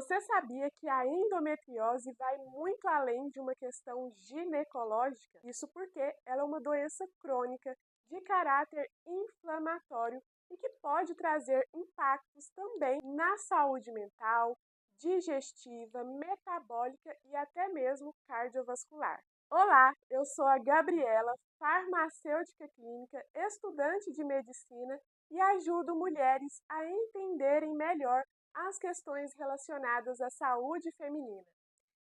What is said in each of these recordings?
Você sabia que a endometriose vai muito além de uma questão ginecológica? Isso porque ela é uma doença crônica de caráter inflamatório e que pode trazer impactos também na saúde mental, digestiva, metabólica e até mesmo cardiovascular. Olá, eu sou a Gabriela, farmacêutica clínica, estudante de medicina e ajudo mulheres a entenderem melhor as questões relacionadas à saúde feminina.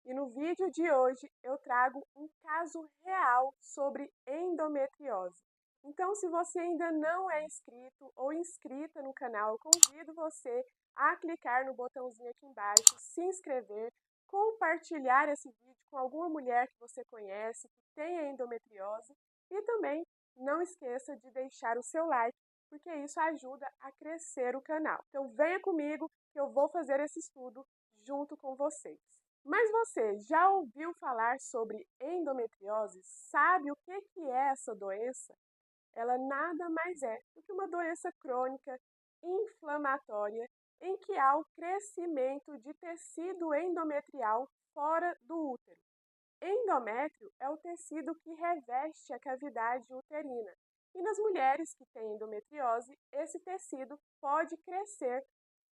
E no vídeo de hoje eu trago um caso real sobre endometriose. Então, se você ainda não é inscrito ou inscrita no canal, eu convido você a clicar no botãozinho aqui embaixo, se inscrever, compartilhar esse vídeo com alguma mulher que você conhece que tenha endometriose e também não esqueça de deixar o seu like, porque isso ajuda a crescer o canal. Então venha comigo que eu vou fazer esse estudo junto com vocês. Mas você já ouviu falar sobre endometriose? Sabe o que é essa doença? Ela nada mais é do que uma doença crônica inflamatória em que há o crescimento de tecido endometrial fora do útero. Endométrio é o tecido que reveste a cavidade uterina. E nas mulheres que têm endometriose, esse tecido pode crescer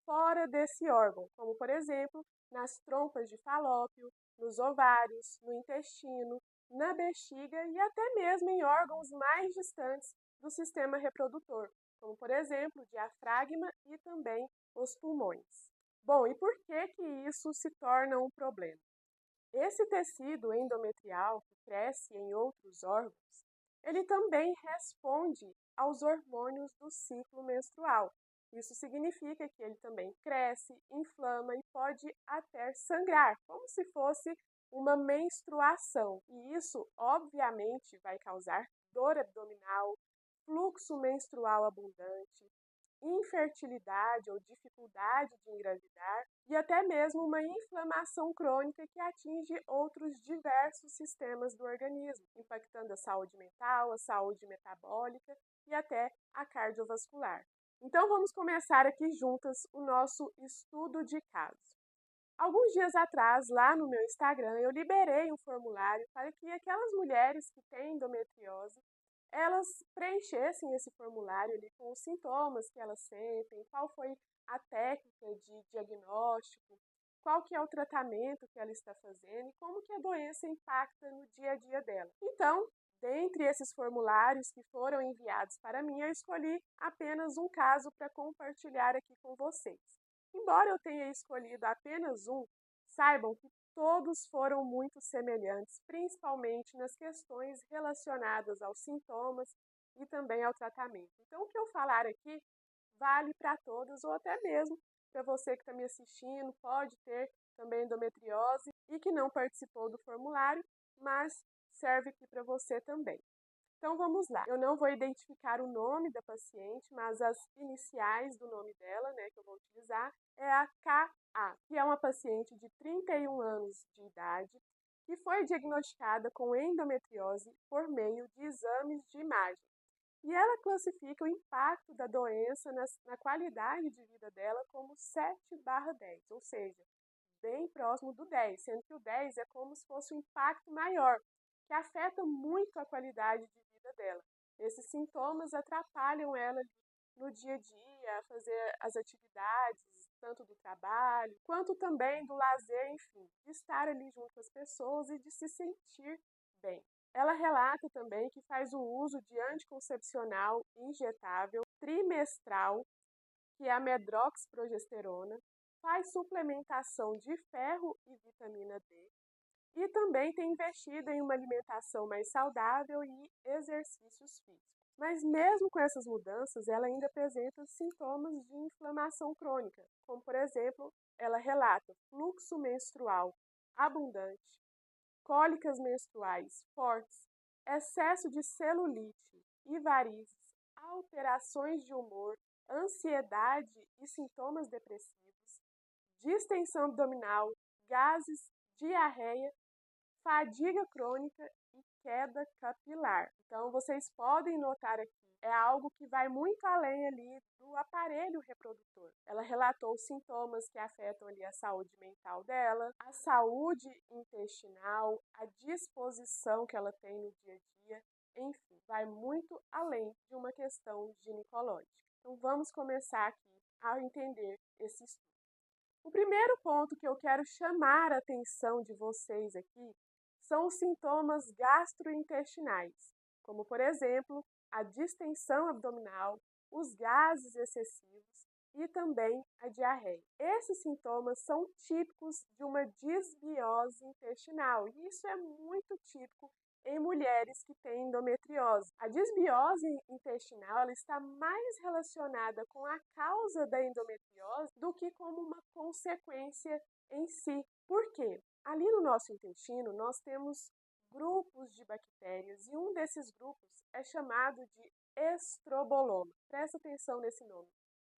fora desse órgão, como por exemplo, nas trompas de falópio, nos ovários, no intestino, na bexiga e até mesmo em órgãos mais distantes do sistema reprodutor, como por exemplo, o diafragma e também os pulmões. Bom, e por que isso se torna um problema? Esse tecido endometrial que cresce em outros órgãos, ele também responde aos hormônios do ciclo menstrual. Isso significa que ele também cresce, inflama e pode até sangrar, como se fosse uma menstruação. E isso, obviamente, vai causar dor abdominal, fluxo menstrual abundante, infertilidade ou dificuldade de engravidar e até mesmo uma inflamação crônica que atinge outros diversos sistemas do organismo, impactando a saúde mental, a saúde metabólica e até a cardiovascular. Então vamos começar aqui juntas o nosso estudo de caso. Alguns dias atrás, lá no meu Instagram, eu liberei um formulário para que aquelas mulheres que têm endometriose elas preenchessem esse formulário ali com os sintomas que elas sentem, qual foi a técnica de diagnóstico, qual que é o tratamento que ela está fazendo e como que a doença impacta no dia a dia dela. Então, dentre esses formulários que foram enviados para mim, eu escolhi apenas um caso para compartilhar aqui com vocês. Embora eu tenha escolhido apenas um, saibam que todos foram muito semelhantes, principalmente nas questões relacionadas aos sintomas e também ao tratamento. Então, o que eu falar aqui vale para todas ou até mesmo para você que está me assistindo, pode ter também endometriose e que não participou do formulário, mas serve aqui para você também. Então vamos lá. Eu não vou identificar o nome da paciente, mas as iniciais do nome dela, que eu vou utilizar, é a KA, que é uma paciente de 31 anos de idade, que foi diagnosticada com endometriose por meio de exames de imagem. E ela classifica o impacto da doença na qualidade de vida dela como 7/10, ou seja, bem próximo do 10, sendo que o 10 é como se fosse um impacto maior, que afeta muito a qualidade de vida dela. Esses sintomas atrapalham ela no dia a dia, a fazer as atividades, tanto do trabalho, quanto também do lazer, enfim, de estar ali junto com as pessoas e de se sentir bem. Ela relata também que faz o uso de anticoncepcional injetável trimestral, que é a medroxprogesterona, faz suplementação de ferro e vitamina D e também tem investido em uma alimentação mais saudável e exercícios físicos. Mas mesmo com essas mudanças, ela ainda apresenta sintomas de inflamação crônica, como por exemplo, ela relata fluxo menstrual abundante, cólicas menstruais fortes, excesso de celulite e varizes, alterações de humor, ansiedade e sintomas depressivos, distensão abdominal, gases, diarreia, fadiga crônica e queda capilar. Então, vocês podem notar aqui é algo que vai muito além ali do aparelho reprodutor. Ela relatou sintomas que afetam ali a saúde mental dela, a saúde intestinal, a disposição que ela tem no dia a dia, enfim, vai muito além de uma questão ginecológica. Então vamos começar aqui a entender esse estudo. O primeiro ponto que eu quero chamar a atenção de vocês aqui são os sintomas gastrointestinais, como, por exemplo, a distensão abdominal, os gases excessivos e também a diarreia. Esses sintomas são típicos de uma disbiose intestinal e isso é muito típico em mulheres que têm endometriose. A disbiose intestinal ela está mais relacionada com a causa da endometriose do que como uma consequência em si. Por quê? Ali no nosso intestino nós temos grupos de bactérias e um desses grupos é chamado de estroboloma. Presta atenção nesse nome.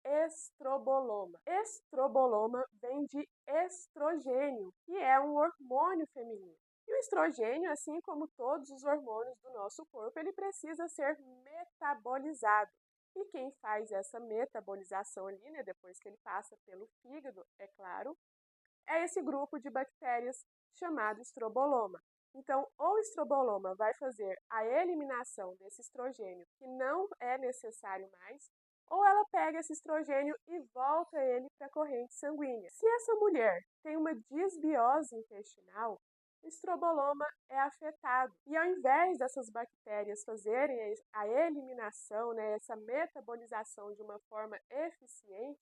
Estroboloma. Estroboloma vem de estrogênio, que é um hormônio feminino. E o estrogênio, assim como todos os hormônios do nosso corpo, ele precisa ser metabolizado. E quem faz essa metabolização ali, né, depois que ele passa pelo fígado, é claro, é esse grupo de bactérias chamado estroboloma. Então, o estroboloma vai fazer a eliminação desse estrogênio que não é necessário mais, ou ela pega esse estrogênio e volta ele para a corrente sanguínea. Se essa mulher tem uma disbiose intestinal, o estroboloma é afetado. E ao invés dessas bactérias fazerem a eliminação, né, essa metabolização de uma forma eficiente,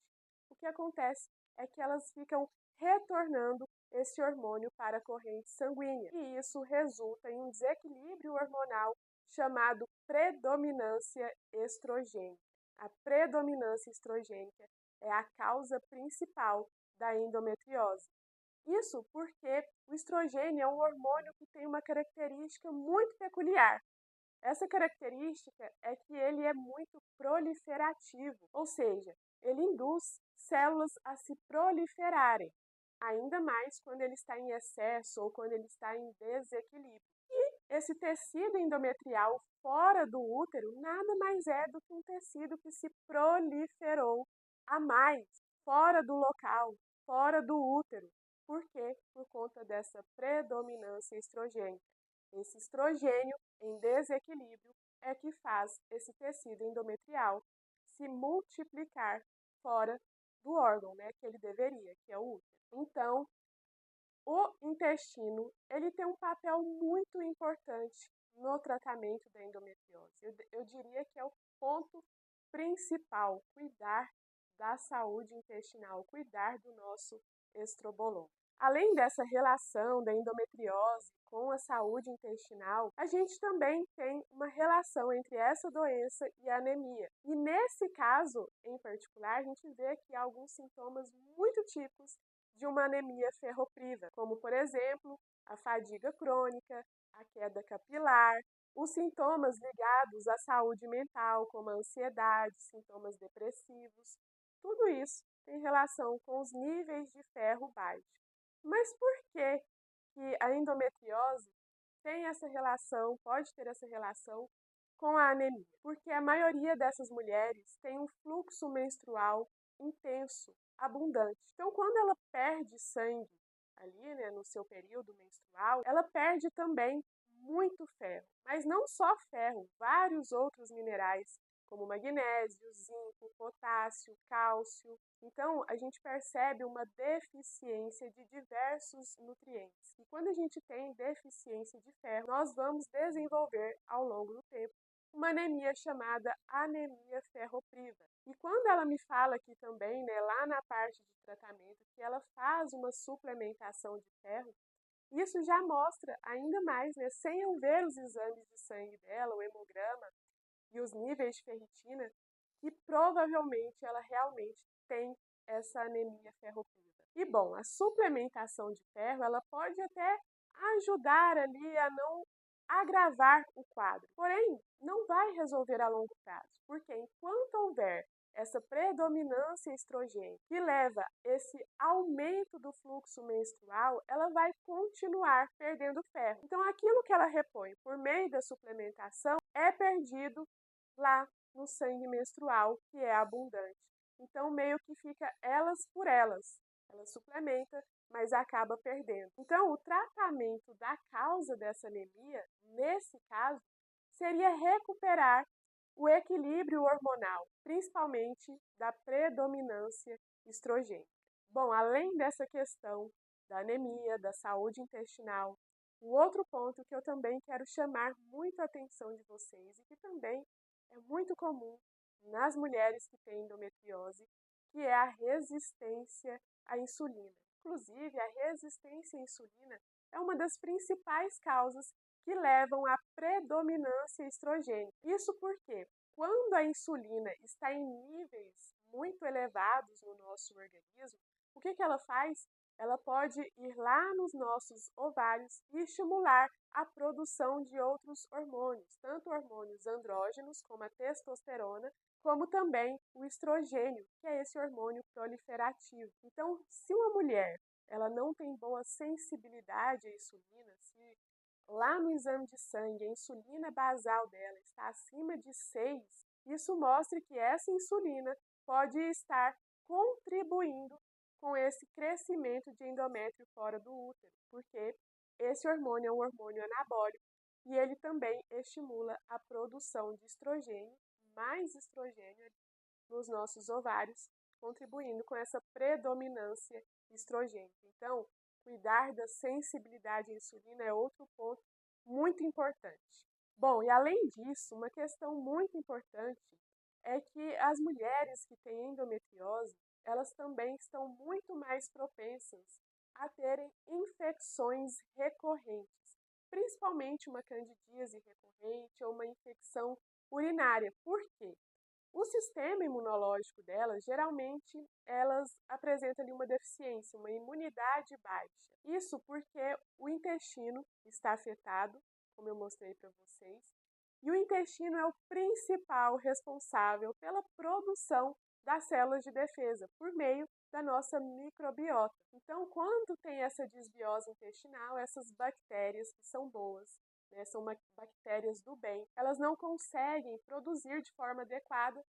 o que acontece é que elas ficam retornando esse hormônio para a corrente sanguínea. E isso resulta em um desequilíbrio hormonal chamado predominância estrogênica. A predominância estrogênica é a causa principal da endometriose. Isso porque o estrogênio é um hormônio que tem uma característica muito peculiar. Essa característica é que ele é muito proliferativo, ou seja, ele induz células a se proliferarem, ainda mais quando ele está em excesso ou quando ele está em desequilíbrio. E esse tecido endometrial fora do útero nada mais é do que um tecido que se proliferou a mais, fora do local, fora do útero. Por quê? Por conta dessa predominância estrogênica. Esse estrogênio em desequilíbrio é que faz esse tecido endometrial se multiplicar fora do órgão, né, que ele deveria, que é o útero. Então, o intestino, ele tem um papel muito importante no tratamento da endometriose. Eu diria que é o ponto principal, cuidar da saúde intestinal, cuidar do nosso estroboloma. Além dessa relação da endometriose com a saúde intestinal, a gente também tem uma relação entre essa doença e a anemia. E nesse caso, em particular, a gente vê aqui alguns sintomas muito típicos de uma anemia ferropriva, como, por exemplo, a fadiga crônica, a queda capilar, os sintomas ligados à saúde mental, como a ansiedade, sintomas depressivos. Tudo isso tem relação com os níveis de ferro baixo. Mas por que a endometriose tem essa relação, pode ter essa relação com a anemia? Porque a maioria dessas mulheres tem um fluxo menstrual intenso, abundante. Então, quando ela perde sangue ali, né, no seu período menstrual, ela perde também muito ferro. Mas não só ferro, vários outros minerais, como magnésio, zinco, potássio, cálcio. Então, a gente percebe uma deficiência de diversos nutrientes. E quando a gente tem deficiência de ferro, nós vamos desenvolver ao longo do tempo uma anemia chamada anemia ferropriva. E quando ela me fala aqui também, né, lá na parte de tratamento, que ela faz uma suplementação de ferro, isso já mostra ainda mais, né, sem eu ver os exames de sangue dela, o hemograma e os níveis de ferritina, que provavelmente ela realmente tem essa anemia ferropriva. E bom, a suplementação de ferro, ela pode até ajudar ali a não agravar o quadro, porém não vai resolver a longo prazo, porque enquanto houver essa predominância estrogênica que leva esse aumento do fluxo menstrual, ela vai continuar perdendo ferro. Então aquilo que ela repõe por meio da suplementação é perdido lá no sangue menstrual, que é abundante. Então, meio que fica elas por elas. Ela suplementa, mas acaba perdendo. Então, o tratamento da causa dessa anemia, nesse caso, seria recuperar o equilíbrio hormonal, principalmente da predominância estrogênica. Bom, além dessa questão da anemia, da saúde intestinal, um outro ponto que eu também quero chamar muito a atenção de vocês e que também é muito comum nas mulheres que têm endometriose, que é a resistência à insulina. Inclusive, a resistência à insulina é uma das principais causas que levam à predominância estrogênica. Isso porque, quando a insulina está em níveis muito elevados no nosso organismo, o que ela faz? Ela pode ir lá nos nossos ovários e estimular a produção de outros hormônios, tanto hormônios andrógenos, como a testosterona, como também o estrogênio, que é esse hormônio proliferativo. Então, se uma mulher ela não tem boa sensibilidade à insulina, se lá no exame de sangue a insulina basal dela está acima de 6, isso mostra que essa insulina pode estar contribuindo com esse crescimento de endométrio fora do útero, porque esse hormônio é um hormônio anabólico e ele também estimula a produção de estrogênio, mais estrogênio nos nossos ovários, contribuindo com essa predominância estrogênica. Então, cuidar da sensibilidade à insulina é outro ponto muito importante. Bom, e além disso, uma questão muito importante é que as mulheres que têm endometriose, elas também estão muito mais propensas a terem infecções recorrentes, principalmente uma candidíase recorrente ou uma infecção urinária. Por quê? O sistema imunológico delas, geralmente, elas apresentam ali uma deficiência, uma imunidade baixa. Isso porque o intestino está afetado, como eu mostrei para vocês, e o intestino é o principal responsável pela produção das células de defesa, por meio da nossa microbiota. Então, quando tem essa desbiose intestinal, essas bactérias que são boas, são bactérias do bem, elas não conseguem produzir de forma adequada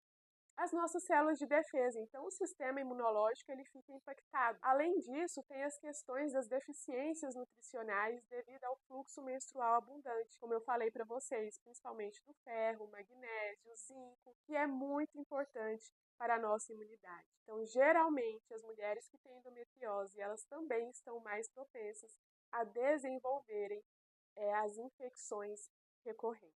as nossas células de defesa. Então, o sistema imunológico ele fica impactado. Além disso, tem as questões das deficiências nutricionais devido ao fluxo menstrual abundante, como eu falei para vocês, principalmente do ferro, magnésio, zinco, que é muito importante para a nossa imunidade. Então, geralmente, as mulheres que têm endometriose, elas também estão mais propensas a desenvolverem as infecções recorrentes.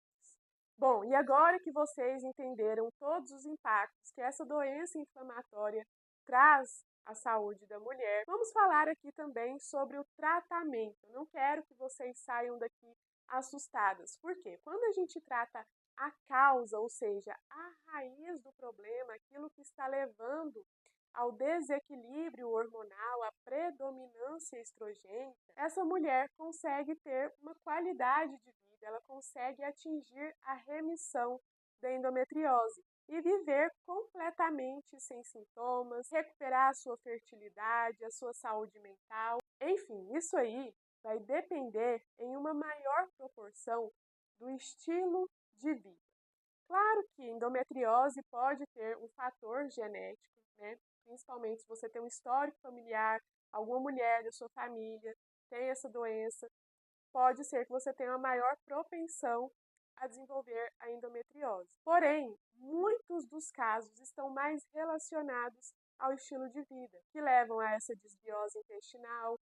Bom, e agora que vocês entenderam todos os impactos que essa doença inflamatória traz à saúde da mulher, vamos falar aqui também sobre o tratamento. Eu não quero que vocês saiam daqui assustadas, porque quando a gente trata a causa, ou seja, a raiz do problema, aquilo que está levando ao desequilíbrio hormonal, à predominância estrogênica, essa mulher consegue ter uma qualidade de vida, ela consegue atingir a remissão da endometriose e viver completamente sem sintomas, recuperar a sua fertilidade, a sua saúde mental. Enfim, isso aí vai depender em uma maior proporção do estilo de vida. Claro que endometriose pode ter um fator genético, né? Principalmente se você tem um histórico familiar, alguma mulher da sua família tem essa doença, pode ser que você tenha uma maior propensão a desenvolver a endometriose. Porém, muitos dos casos estão mais relacionados ao estilo de vida, que levam a essa desbiose intestinal,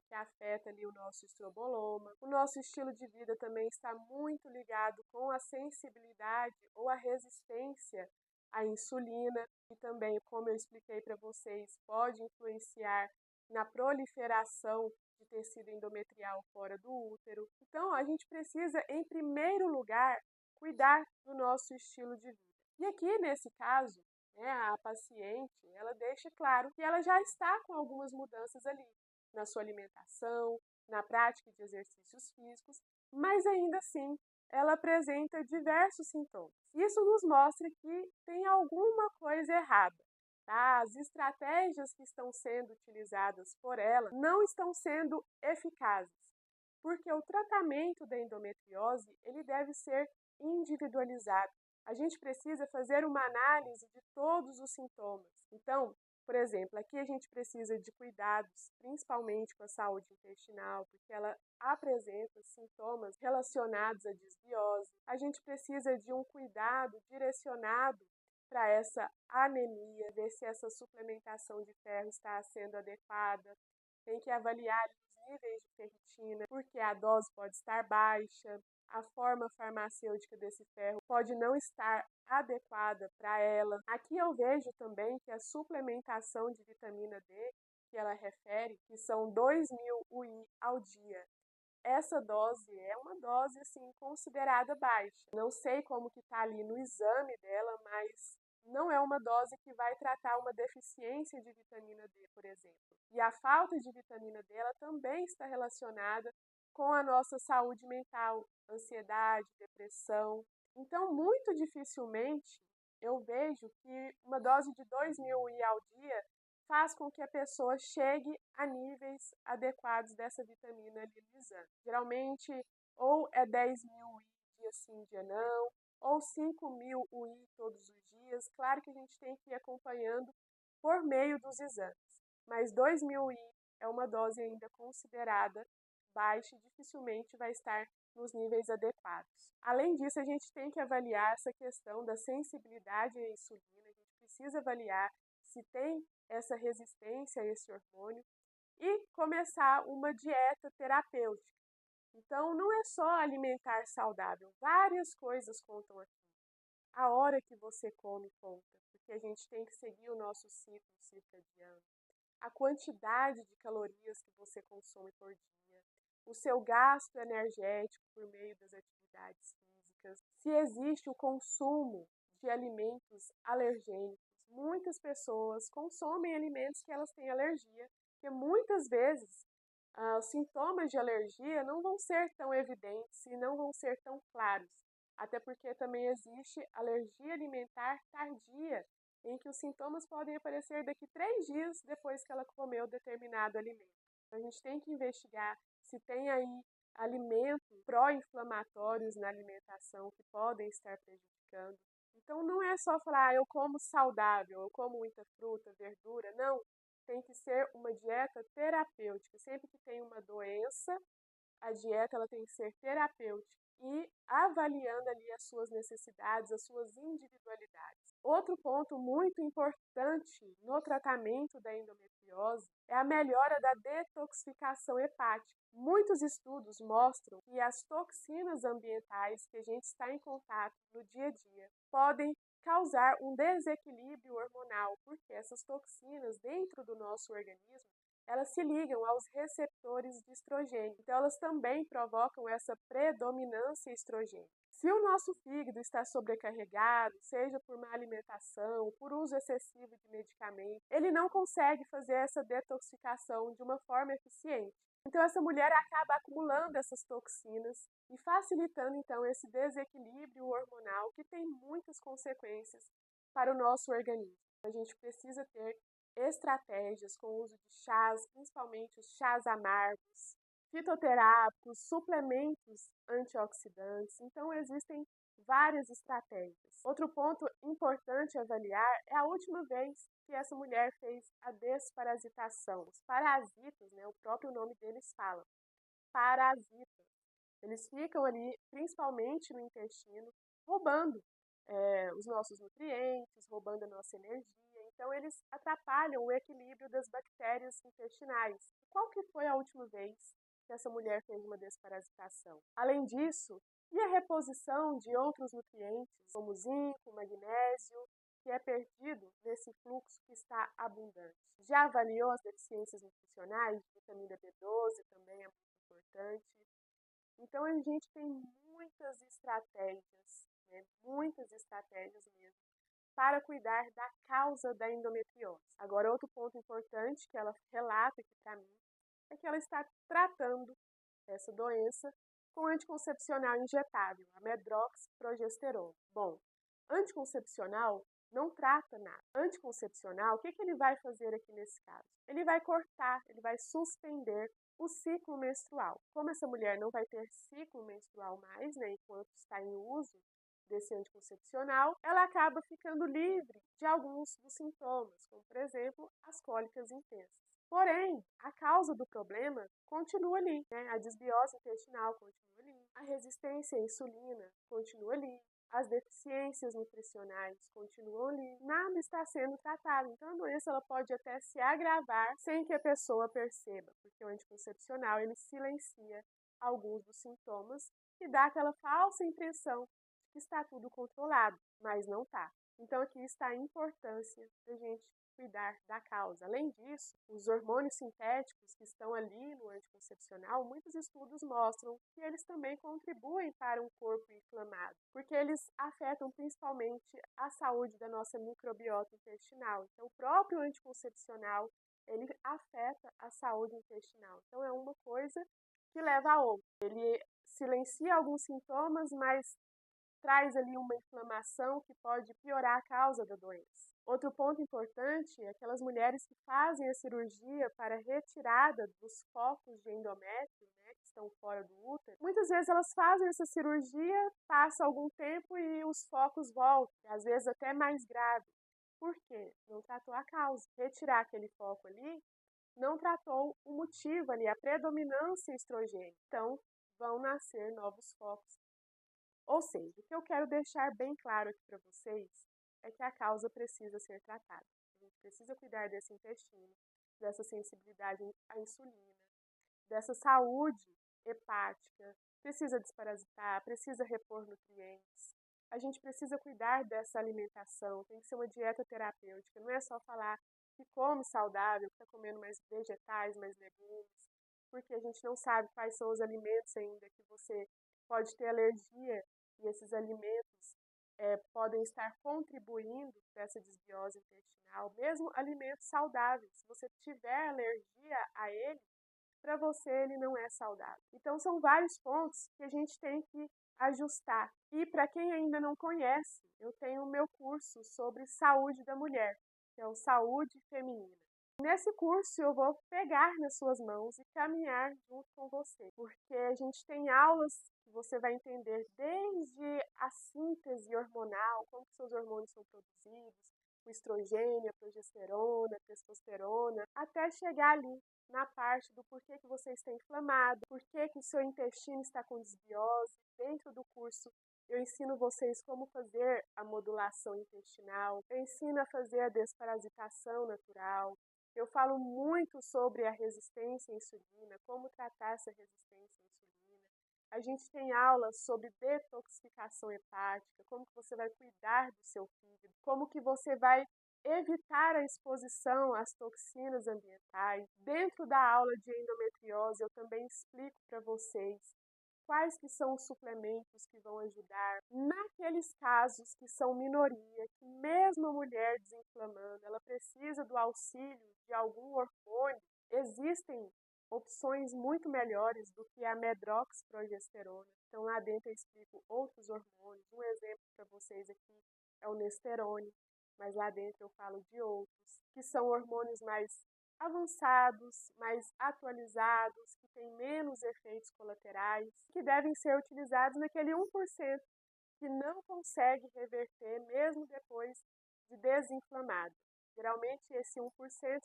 que afeta ali o nosso estroboloma. O nosso estilo de vida também está muito ligado com a sensibilidade ou a resistência à insulina, e também, como eu expliquei para vocês, pode influenciar na proliferação de tecido endometrial fora do útero. Então, a gente precisa, em primeiro lugar, cuidar do nosso estilo de vida. E aqui, nesse caso, a paciente, ela deixa claro que ela já está com algumas mudanças ali na sua alimentação, na prática de exercícios físicos, mas ainda assim ela apresenta diversos sintomas. Isso nos mostra que tem alguma coisa errada. Tá? As estratégias que estão sendo utilizadas por ela não estão sendo eficazes, porque o tratamento da endometriose ele deve ser individualizado. a gente precisa fazer uma análise de todos os sintomas. Então, por exemplo, aqui a gente precisa de cuidados, principalmente com a saúde intestinal, porque ela apresenta sintomas relacionados à desbiose. A gente precisa de um cuidado direcionado para essa anemia, ver se essa suplementação de ferro está sendo adequada. Tem que avaliar os níveis de ferritina, porque a dose pode estar baixa, a forma farmacêutica desse ferro pode não estar adequada para ela. Aqui eu vejo também que a suplementação de vitamina D, que ela refere, que são 2.000 UI ao dia. Essa dose é uma dose assim considerada baixa. Não sei como que está ali no exame dela, mas não é uma dose que vai tratar uma deficiência de vitamina D, por exemplo. E a falta de vitamina D ela também está relacionada com a nossa saúde mental, ansiedade, depressão. Então, muito dificilmente eu vejo que uma dose de 2.000 UI ao dia faz com que a pessoa chegue a níveis adequados dessa vitamina ali no exame. Geralmente, ou é 10.000 UI dia sim, dia não, ou 5.000 UI todos os dias. Claro que a gente tem que ir acompanhando por meio dos exames, mas 2.000 UI é uma dose ainda considerada baixa e dificilmente vai estar nos níveis adequados. Além disso, a gente tem que avaliar essa questão da sensibilidade à insulina, a gente precisa avaliar se tem essa resistência a esse hormônio e começar uma dieta terapêutica. Então, não é só alimentar saudável, várias coisas contam aqui. A hora que você come conta, porque a gente tem que seguir o nosso ciclo circadiano. A quantidade de calorias que você consome por dia, o seu gasto energético por meio das atividades físicas, se existe o consumo de alimentos alergênicos. Muitas pessoas consomem alimentos que elas têm alergia, porque muitas vezes os sintomas de alergia não vão ser tão evidentes e não vão ser tão claros, até porque também existe alergia alimentar tardia, em que os sintomas podem aparecer daqui 3 dias depois que ela comeu determinado alimento. Então, a gente tem que investigar se tem aí alimentos pró-inflamatórios na alimentação que podem estar prejudicando. Então, não é só falar, eu como saudável, eu como muita fruta, verdura, não. Tem que ser uma dieta terapêutica. Sempre que tem uma doença, a dieta ela tem que ser terapêutica e avaliando ali as suas necessidades, as suas individualidades. Outro ponto muito importante no tratamento da endometriose é a melhora da detoxificação hepática. Muitos estudos mostram que as toxinas ambientais que a gente está em contato no dia a dia podem causar um desequilíbrio hormonal, porque essas toxinas dentro do nosso organismo elas se ligam aos receptores de estrogênio. Então, elas também provocam essa predominância estrogênica. Se o nosso fígado está sobrecarregado, seja por má alimentação, por uso excessivo de medicamentos, ele não consegue fazer essa detoxificação de uma forma eficiente. Então, essa mulher acaba acumulando essas toxinas e facilitando, então, esse desequilíbrio hormonal que tem muitas consequências para o nosso organismo. A gente precisa ter estratégias com o uso de chás, principalmente os chás amargos, fitoterápicos, suplementos antioxidantes. Então, existem várias estratégias. Outro ponto importante a avaliar é a última vez que essa mulher fez a desparasitação. Os parasitas, né, o próprio nome deles fala, parasitas. Eles ficam ali, principalmente no intestino, roubando os nossos nutrientes, roubando a nossa energia. Então, eles atrapalham o equilíbrio das bactérias intestinais. Qual que foi a última vez que essa mulher fez uma desparasitação? Além disso, e a reposição de outros nutrientes, como zinco, magnésio, que é perdido nesse fluxo que está abundante? Já avaliou as deficiências nutricionais? Vitamina B12 também é muito importante. Então, a gente tem muitas estratégias, né? Muitas estratégias mesmo, para cuidar da causa da endometriose. Agora, outro ponto importante que ela relata aqui para mim é que ela está tratando essa doença com anticoncepcional injetável, a medroxprogesterona. Bom, anticoncepcional não trata nada. Anticoncepcional, o que ele vai fazer aqui nesse caso? Ele vai cortar, ele vai suspender o ciclo menstrual. Como essa mulher não vai ter ciclo menstrual mais, né, enquanto está em uso desse anticoncepcional, ela acaba ficando livre de alguns dos sintomas, como, por exemplo, as cólicas intensas. Porém, a causa do problema continua ali, né? A desbiose intestinal continua ali, a resistência à insulina continua ali, as deficiências nutricionais continuam ali, nada está sendo tratado. Então, a doença ela pode até se agravar sem que a pessoa perceba, porque o anticoncepcional ele silencia alguns dos sintomas e dá aquela falsa impressão de que está tudo controlado, mas não está. Então, aqui está a importância da gente cuidar da causa. Além disso, os hormônios sintéticos que estão ali no anticoncepcional, muitos estudos mostram que eles também contribuem para um corpo inflamado, porque eles afetam principalmente a saúde da nossa microbiota intestinal. Então, o próprio anticoncepcional, ele afeta a saúde intestinal. Então, é uma coisa que leva a outra. Ele silencia alguns sintomas, mas traz ali uma inflamação que pode piorar a causa da doença. Outro ponto importante é aquelas mulheres que fazem a cirurgia para retirada dos focos de endométrio, né, que estão fora do útero. Muitas vezes elas fazem essa cirurgia, passa algum tempo e os focos voltam, às vezes até mais grave. Por quê? Não tratou a causa. Retirar aquele foco ali não tratou o motivo ali, a predominância estrogênica. Então, vão nascer novos focos. Ou seja, o que eu quero deixar bem claro aqui para vocês é que a causa precisa ser tratada. A gente precisa cuidar desse intestino, dessa sensibilidade à insulina, dessa saúde hepática, precisa desparasitar, precisa repor nutrientes. A gente precisa cuidar dessa alimentação, tem que ser uma dieta terapêutica, não é só falar que come saudável, que está comendo mais vegetais, mais legumes, porque a gente não sabe quais são os alimentos ainda que você pode ter alergia e esses alimentos podem estar contribuindo para essa desbiose intestinal, mesmo alimentos saudáveis. Se você tiver alergia a ele, para você ele não é saudável. Então, são vários pontos que a gente tem que ajustar. E para quem ainda não conhece, eu tenho o meu curso sobre saúde da mulher, que é o Saúde Feminina. Nesse curso eu vou pegar nas suas mãos e caminhar junto com você, porque a gente tem aulas que você vai entender desde a síntese hormonal, como que seus hormônios são produzidos, o estrogênio, a progesterona, a testosterona, até chegar ali na parte do porquê que você está inflamado, porquê que o seu intestino está com desbiose. Dentro do curso eu ensino vocês como fazer a modulação intestinal, eu ensino a fazer a desparasitação natural. Eu falo muito sobre a resistência à insulina, como tratar essa resistência à insulina. A gente tem aulas sobre detoxificação hepática, como que você vai cuidar do seu fígado, como que você vai evitar a exposição às toxinas ambientais. Dentro da aula de endometriose, eu também explico para vocês quais que são os suplementos que vão ajudar naqueles casos que são minoria, que mesmo a mulher desinflamando, ela precisa do auxílio de algum hormônio. Existem opções muito melhores do que a medroxprogesterona. Então, lá dentro eu explico outros hormônios. Um exemplo para vocês aqui é o nesterone, mas lá dentro eu falo de outros, que são hormônios mais avançados, mais atualizados, que têm menos efeitos colaterais, que devem ser utilizados naquele 1% que não consegue reverter mesmo depois de desinflamado. Geralmente esse 1%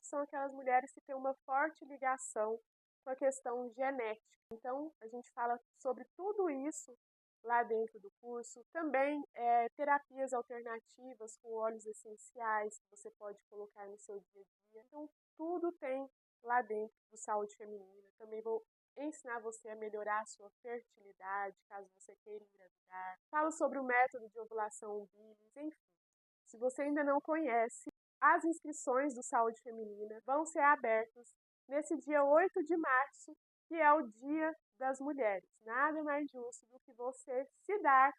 são aquelas mulheres que têm uma forte ligação com a questão genética. Então a gente fala sobre tudo isso lá dentro do curso. Também terapias alternativas com óleos essenciais que você pode colocar no seu dia a dia. Então tudo tem lá dentro do Saúde Feminina. Também vou ensinar você a melhorar a sua fertilidade, caso você queira engravidar. Falo sobre o método de ovulação umbilis, enfim. Se você ainda não conhece, as inscrições do Saúde Feminina vão ser abertas nesse dia 8 de março, que é o Dia das Mulheres. Nada mais justo do que você se dar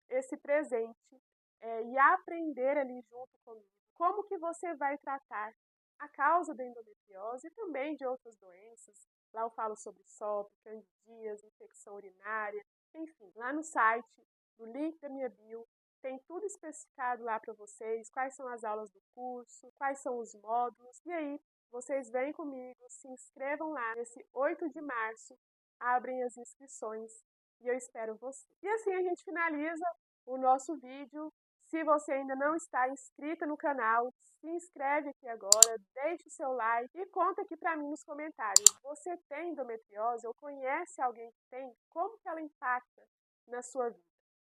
esse presente e aprender ali junto comigo como que você vai tratar a causa da endometriose e também de outras doenças. Lá eu falo sobre SOP, candidíase, infecção urinária, enfim. Lá no site, no link da minha bio, tem tudo especificado lá para vocês, quais são as aulas do curso, quais são os módulos. E aí, vocês vêm comigo, se inscrevam lá. Nesse 8 de março, abrem as inscrições e eu espero você. E assim a gente finaliza o nosso vídeo. Se você ainda não está inscrita no canal, se inscreve aqui agora, deixe o seu like e conta aqui para mim nos comentários. Você tem endometriose ou conhece alguém que tem? Como que ela impacta na sua vida?